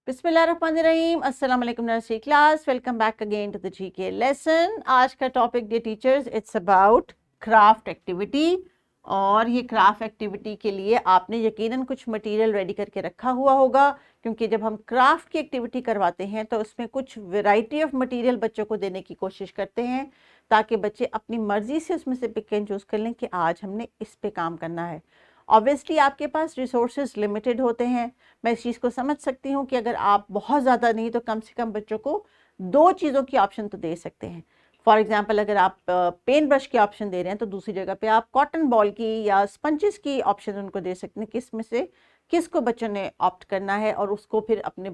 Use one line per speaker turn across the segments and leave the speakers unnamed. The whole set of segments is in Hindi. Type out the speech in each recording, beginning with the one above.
बिस्मिल्लाहिर्रहमानिर्रहीम। अस्सलाम वालेकुम nursery class, welcome back again to the GK lesson. आज का topic dear teachers, it's about craft activity. और ये क्राफ्ट एक्टिविटी के लिए आपने यकीनन कुछ मटेरियल रेडी करके रखा हुआ होगा, क्योंकि जब हम क्राफ्ट की एक्टिविटी करवाते हैं तो उसमें कुछ वैरायटी ऑफ मटेरियल बच्चों को देने की कोशिश करते हैं, ताकि बच्चे अपनी मर्जी से उसमें से पिक एंड चूज़ कर लें कि आज हमने इस पे काम करना है। ऑब्वियसली आपके पास रिसोर्सेज लिमिटेड होते हैं, मैं इस चीज़ को समझ सकती हूँ कि अगर आप बहुत ज़्यादा नहीं तो कम से कम बच्चों को 2 चीज़ों की ऑप्शन तो दे सकते हैं। फॉर एग्जांपल अगर आप पेन ब्रश की ऑप्शन दे रहे हैं तो दूसरी जगह पे आप कॉटन बॉल की या स्पंजेस की ऑप्शन उनको दे सकते हैं, किस में से किसको बच्चों ने ऑप्ट करना है, और उसको फिर अपने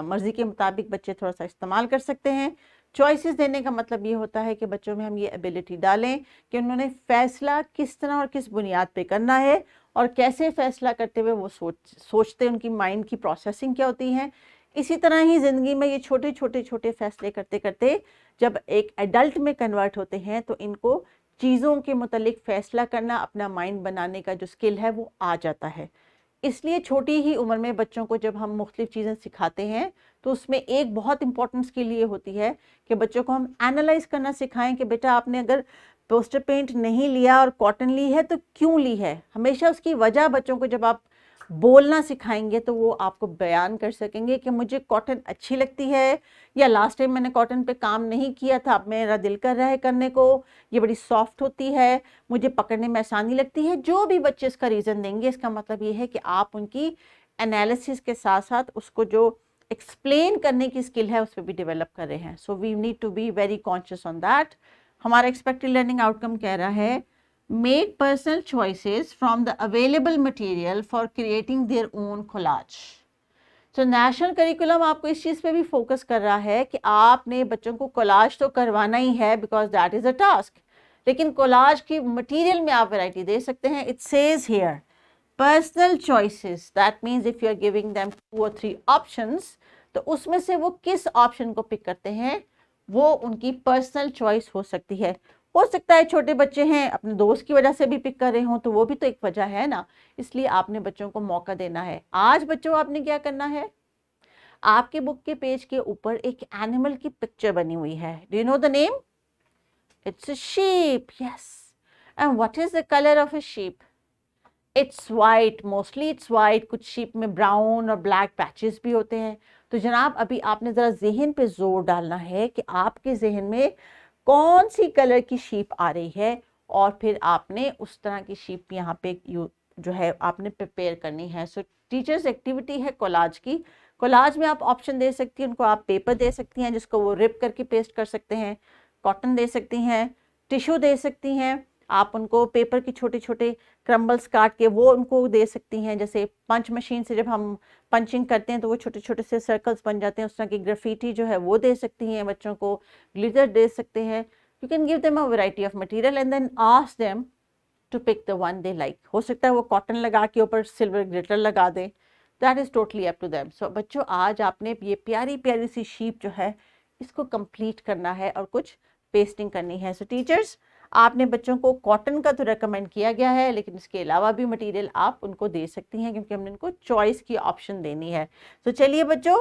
मर्जी के मुताबिक बच्चे थोड़ा सा इस्तेमाल कर सकते हैं। चॉइसेस देने का मतलब ये होता है कि बच्चों में हम ये एबिलिटी डालें कि उन्होंने फैसला किस तरह और किस बुनियाद पे करना है, और कैसे फैसला करते हुए वो सोचते उनकी माइंड की प्रोसेसिंग क्या होती है। इसी तरह ही ज़िंदगी में ये छोटे छोटे छोटे फैसले करते करते जब एक एडल्ट में कन्वर्ट होते हैं तो इनको चीज़ों के मुतालिक फ़ैसला करना, अपना माइंड बनाने का जो स्किल है वो आ जाता है। इसलिए छोटी ही उम्र में बच्चों को जब हम मुख्तलिफ चीज़ें सिखाते हैं तो उसमें एक बहुत इंपॉर्टेंट स्किल ये होती है कि बच्चों को हम एनालाइज करना सिखाएं कि बेटा आपने अगर पोस्टर पेंट नहीं लिया और कॉटन ली है तो क्यों ली है। हमेशा उसकी वजह बच्चों को जब आप बोलना सिखाएंगे तो वो आपको बयान कर सकेंगे कि मुझे कॉटन अच्छी लगती है, या लास्ट टाइम मैंने कॉटन पे काम नहीं किया था, अब मेरा दिल कर रहा है करने को, ये बड़ी सॉफ्ट होती है, मुझे पकड़ने में आसानी लगती है। जो भी बच्चे इसका रीज़न देंगे, इसका मतलब ये है कि आप उनकी एनालिसिस के साथ साथ उसको जो एक्सप्लेन करने की स्किल है उस पर भी डेवलप कर रहे हैं। So we need to be very conscious on that. हमारा एक्सपेक्टेड लर्निंग आउटकम कह रहा है make personal choices from the available material for creating their own collage। तो नेशनल करिकुलम आपको इस चीज़ पे भी फोकस कर रहा है कि आपने बच्चों को कोलाज तो करवाना ही है, because that is a task, लेकिन कोलाज की मटेरियल में आप वैरायटी दे सकते हैं। It says here personal choices, that means if you are giving them 2 or 3 options, तो उसमें से वो किस ऑप्शन को पिक करते हैं वो उनकी पर्सनल चॉइस हो सकती है। हो सकता है छोटे बच्चे हैं, अपने दोस्त की वजह से भी पिक कर रहे हों, तो वो भी तो एक वजह है ना। इसलिए आपने बच्चों को मौका देना है। आज बच्चों आपने क्या करना है, आपके बुक के पेज के ऊपर एक एनिमल की पिक्चर बनी हुई है। Do you know the name? It's a sheep, yes. And what is the colour of a sheep? It's white, mostly it's white, कुछ शीप में ब्राउन और ब्लैक पैचेस भी होते हैं। तो जनाब अभी आपने ज़रा जहन पे जोर डालना है कि आपके जहन में कौन सी कलर की शीप आ रही है, और फिर आपने उस तरह की शीप यहाँ पे जो है आपने प्रिपेयर करनी है। सो टीचर्स एक्टिविटी है कोलाज की। कोलाज में आप ऑप्शन दे सकती हैं उनको, आप पेपर दे सकती हैं जिसको वो रिप करके पेस्ट कर सकते हैं, कॉटन दे सकती हैं, टिश्यू दे सकती हैं, आप उनको पेपर के छोटे छोटे क्रम्बल्स काट के वो उनको दे सकती हैं। जैसे पंच मशीन से जब हम पंचिंग करते हैं तो वो छोटे छोटे से सर्कल्स बन जाते हैं, उस तरह की ग्राफिटी जो है वो दे सकती हैं बच्चों को, ग्लिटर दे सकते हैं। You can give them a variety of material and then ask them to pick the one they like. हो सकता है वो कॉटन लगा के ऊपर सिल्वर ग्लिटर लगा दें, that is totally up to them. So बच्चों आज आपने ये प्यारी प्यारी सी शीप जो है इसको कंप्लीट करना है और कुछ पेस्टिंग करनी है। सो टीचर्स आपने बच्चों को कॉटन का तो रेकमेंड किया गया है, लेकिन इसके अलावा भी मटेरियल आप उनको दे सकती हैं, क्योंकि हमने उनको चॉइस की ऑप्शन देनी है। तो चलिए बच्चों,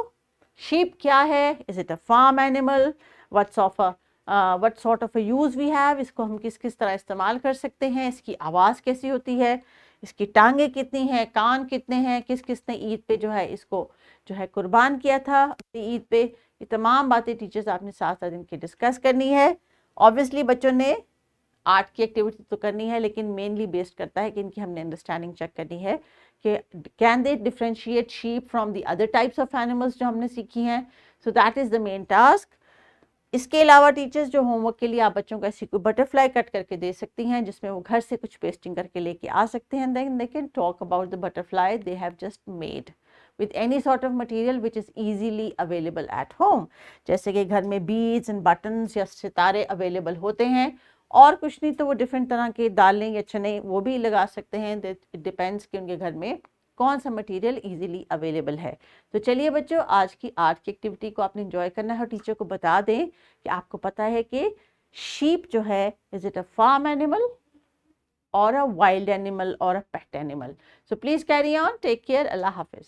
शीप क्या है? Is it a farm animal? What sort of a use we have? इसको हम किस किस तरह इस्तेमाल कर सकते हैं? इसकी आवाज़ कैसी होती है? इसकी टांगे कितनी हैं, कान कितने हैं, किस किसने ईद पे जो है इसको जो है कुर्बान किया था अपनी ईद पे? ये तमाम बातें टीचर्स आपने साथ साथ इनकी डिस्कस करनी है। ऑब्वियसली बच्चों ने आर्ट की एक्टिविटी तो करनी है, लेकिन मेनली बेस्ड करता है कि इनकी हमने अंडरस्टैंडिंग चेक करनी है कि can they differentiate sheep from the other types of animals जो हमने सीखी हैं। So that is the main task. इसके अलावा टीचर्स जो होमवर्क के लिए आप बच्चों को ऐसी कोई बटरफ्लाई कट करके दे सकती हैं जिसमें वो घर से कुछ पेस्टिंग करके लेके आ सकते हैं। Then they can talk about the butterfly they have just made with any sort of material which is easily available at home। जैसे कि घर में बीड्स एंड बटन्स या सितारे अवेलेबल होते हैं, और कुछ नहीं तो वो डिफरेंट तरह के दालें या चने वो भी लगा सकते हैं। इट डिपेंड्स कि उनके घर में कौन सा मटेरियल इजीली अवेलेबल है। तो चलिए बच्चों, आज की आर्ट की एक्टिविटी को आपने एंजॉय करना है और टीचर को बता दें कि आपको पता है कि शीप जो है is it a farm animal or a wild animal or a pet animal। So please carry on. Take care. Allah Hafiz.